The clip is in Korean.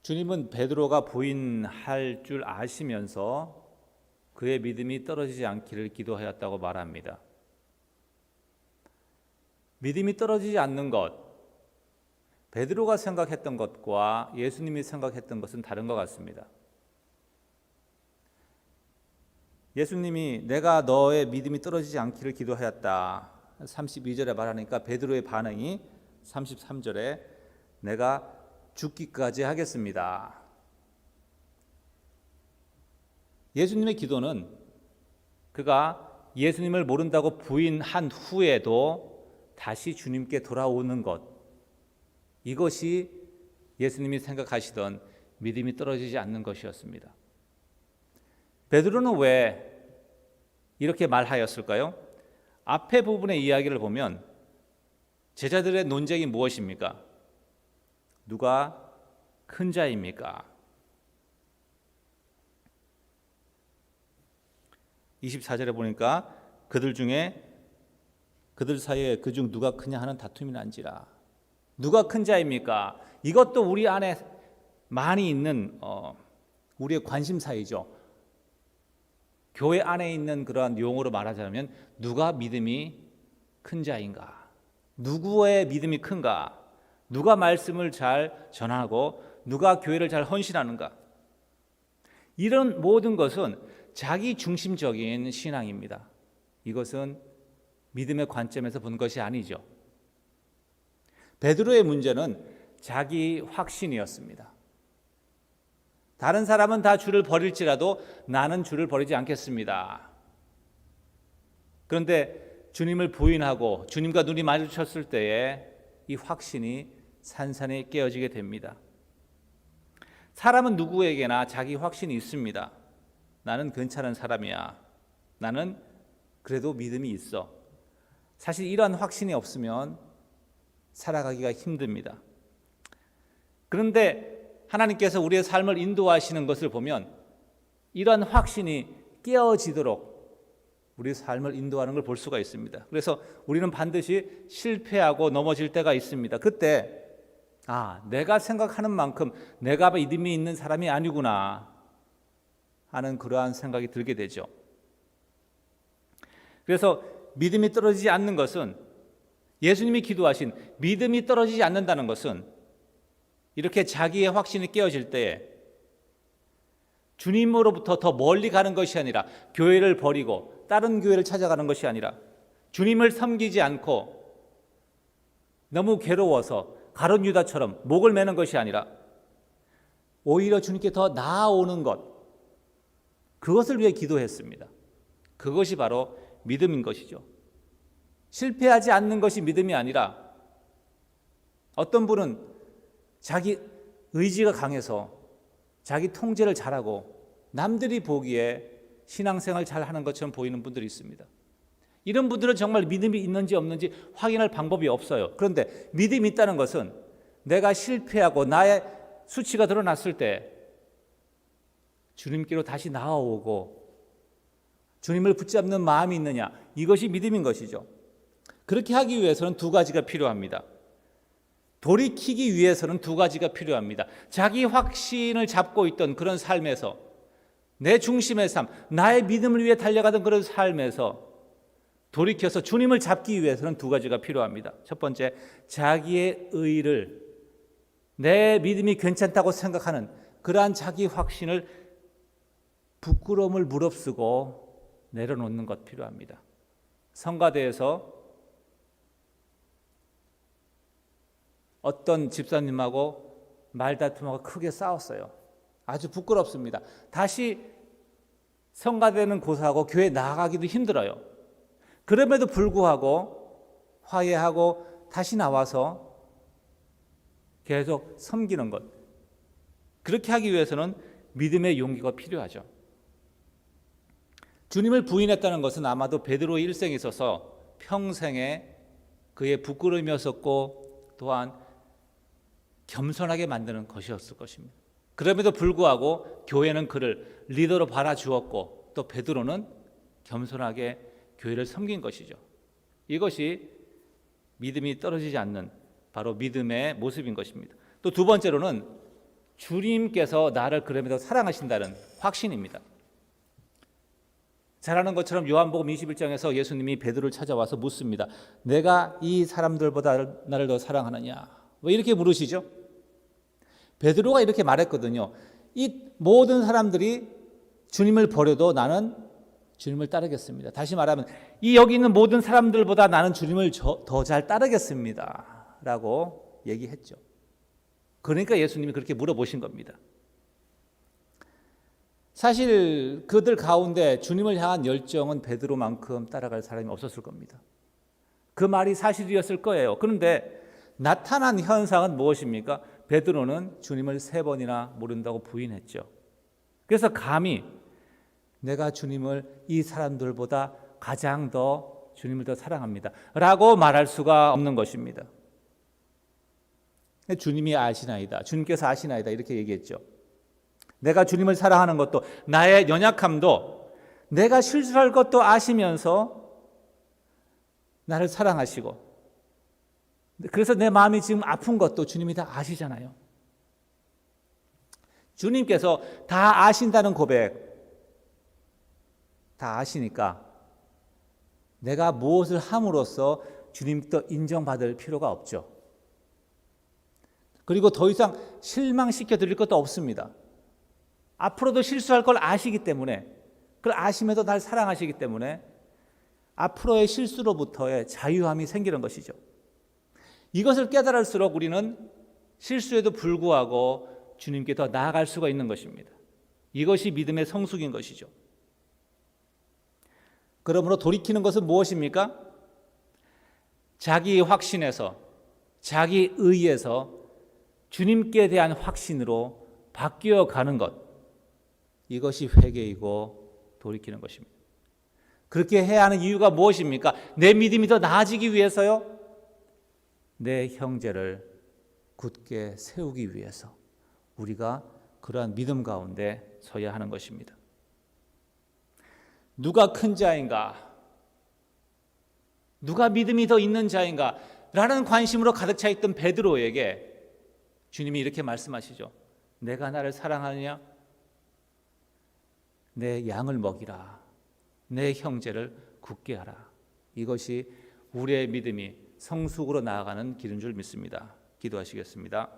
주님은 베드로가 부인할 줄 아시면서 그의 믿음이 떨어지지 않기를 기도하였다고 말합니다. 믿음이 떨어지지 않는 것, 베드로가 생각했던 것과 예수님이 생각했던 것은 다른 것 같습니다. 예수님이 내가 너의 믿음이 떨어지지 않기를 기도하였다 32절에 말하니까 베드로의 반응이 33절에 내가 죽기까지 하겠습니다. 예수님의 기도는 그가 예수님을 모른다고 부인한 후에도 다시 주님께 돌아오는 것, 이것이 예수님이 생각하시던 믿음이 떨어지지 않는 것이었습니다. 베드로는 왜 이렇게 말하였을까요? 앞에 부분의 이야기를 보면 제자들의 논쟁이 무엇입니까? 누가 큰 자입니까? 24절에 보니까 그들 사이에 그중 누가 크냐 하는 다툼이 난지라. 누가 큰 자입니까? 이것도 우리 안에 많이 있는 우리의 관심사이죠. 교회 안에 있는 그러한 용어로 말하자면 누가 믿음이 큰 자인가? 누구의 믿음이 큰가? 누가 말씀을 잘 전하고 누가 교회를 잘 헌신하는가? 이런 모든 것은 자기 중심적인 신앙입니다. 이것은 믿음의 관점에서 본 것이 아니죠. 베드로의 문제는 자기 확신이었습니다. 다른 사람은 다 주를 버릴지라도 나는 주를 버리지 않겠습니다. 그런데 주님을 부인하고 주님과 눈이 마주쳤을 때에 이 확신이 산산이 깨어지게 됩니다. 사람은 누구에게나 자기 확신이 있습니다. 나는 괜찮은 사람이야. 나는 그래도 믿음이 있어. 사실 이러한 확신이 없으면 살아가기가 힘듭니다. 그런데 하나님께서 우리의 삶을 인도하시는 것을 보면 이러한 확신이 깨어지도록 우리 삶을 인도하는 걸 볼 수가 있습니다. 그래서 우리는 반드시 실패하고 넘어질 때가 있습니다. 그때 내가 생각하는 만큼 내가 믿음이 있는 사람이 아니구나 하는 그러한 생각이 들게 되죠. 그래서 믿음이 떨어지지 않는 것은 예수님이 기도하신 믿음이 떨어지지 않는다는 것은 이렇게 자기의 확신이 깨어질 때에 주님으로부터 더 멀리 가는 것이 아니라 교회를 버리고 다른 교회를 찾아가는 것이 아니라 주님을 섬기지 않고 너무 괴로워서 가룟 유다처럼 목을 매는 것이 아니라 오히려 주님께 더 나아오는 것, 그것을 위해 기도했습니다. 그것이 바로 믿음인 것이죠. 실패하지 않는 것이 믿음이 아니라 어떤 분은 자기 의지가 강해서 자기 통제를 잘하고 남들이 보기에 신앙생활 잘하는 것처럼 보이는 분들이 있습니다. 이런 분들은 정말 믿음이 있는지 없는지 확인할 방법이 없어요. 그런데 믿음이 있다는 것은 내가 실패하고 나의 수치가 드러났을 때 주님께로 다시 나아오고 주님을 붙잡는 마음이 있느냐, 이것이 믿음인 것이죠. 그렇게 하기 위해서는 두 가지가 필요합니다. 돌이키기 위해서는 두 가지가 필요합니다. 자기 확신을 잡고 있던 그런 삶에서, 내 중심의 삶, 나의 믿음을 위해 달려가던 그런 삶에서 돌이켜서 주님을 잡기 위해서는 두 가지가 필요합니다. 첫 번째, 자기의 의의를, 내 믿음이 괜찮다고 생각하는 그러한 자기 확신을 부끄러움을 무릅쓰고 내려놓는 것 필요합니다. 성가대에서 어떤 집사님하고 말다툼하고 크게 싸웠어요. 아주 부끄럽습니다. 다시 성가대는 고사하고 교회 나가기도 힘들어요. 그럼에도 불구하고 화해하고 다시 나와서 계속 섬기는 것, 그렇게 하기 위해서는 믿음의 용기가 필요하죠. 주님을 부인했다는 것은 아마도 베드로의 일생에 있어서 평생에 그의 부끄러움이었었고 또한 겸손하게 만드는 것이었을 것입니다. 그럼에도 불구하고 교회는 그를 리더로 바라주었고 또 베드로는 겸손하게 교회를 섬긴 것이죠. 이것이 믿음이 떨어지지 않는 바로 믿음의 모습인 것입니다. 또 두 번째로는 주님께서 나를 그럼에도 사랑하신다는 확신입니다. 잘 아는 것처럼 요한복음 21장에서 예수님이 베드로를 찾아와서 묻습니다. 내가 이 사람들보다 나를 더 사랑하느냐? 왜 이렇게 물으시죠? 베드로가 이렇게 말했거든요. 이 모든 사람들이 주님을 버려도 나는 주님을 따르겠습니다. 다시 말하면 이 여기 있는 모든 사람들보다 나는 주님을 더 잘 따르겠습니다. 라고 얘기했죠. 그러니까 예수님이 그렇게 물어보신 겁니다. 사실 그들 가운데 주님을 향한 열정은 베드로만큼 따라갈 사람이 없었을 겁니다. 그 말이 사실이었을 거예요. 그런데 나타난 현상은 무엇입니까? 베드로는 주님을 3번이나 모른다고 부인했죠. 그래서 감히 내가 주님을 이 사람들보다 가장 더 주님을 더 사랑합니다 라고 말할 수가 없는 것입니다. 주님이 아시나이다, 주님께서 아시나이다 이렇게 얘기했죠. 내가 주님을 사랑하는 것도 나의 연약함도 내가 실수할 것도 아시면서 나를 사랑하시고, 그래서 내 마음이 지금 아픈 것도 주님이 다 아시잖아요. 주님께서 다 아신다는 고백, 다 아시니까 내가 무엇을 함으로써 주님도 인정받을 필요가 없죠. 그리고 더 이상 실망시켜 드릴 것도 없습니다. 앞으로도 실수할 걸 아시기 때문에, 그걸 아시면서 날 사랑하시기 때문에 앞으로의 실수로부터의 자유함이 생기는 것이죠. 이것을 깨달을수록 우리는 실수에도 불구하고 주님께 더 나아갈 수가 있는 것입니다. 이것이 믿음의 성숙인 것이죠. 그러므로 돌이키는 것은 무엇입니까? 자기 확신에서, 자기 의에서 주님께 대한 확신으로 바뀌어 가는 것, 이것이 회개이고 돌이키는 것입니다. 그렇게 해야 하는 이유가 무엇입니까? 내 믿음이 더 나아지기 위해서요? 내 형제를 굳게 세우기 위해서 우리가 그러한 믿음 가운데 서야 하는 것입니다. 누가 큰 자인가? 누가 믿음이 더 있는 자인가? 라는 관심으로 가득 차 있던 베드로에게 주님이 이렇게 말씀하시죠. 내가 나를 사랑하느냐? 내 양을 먹이라. 내 형제를 굳게 하라. 이것이 우리의 믿음이 성숙으로 나아가는 길인 줄 믿습니다. 기도하시겠습니다.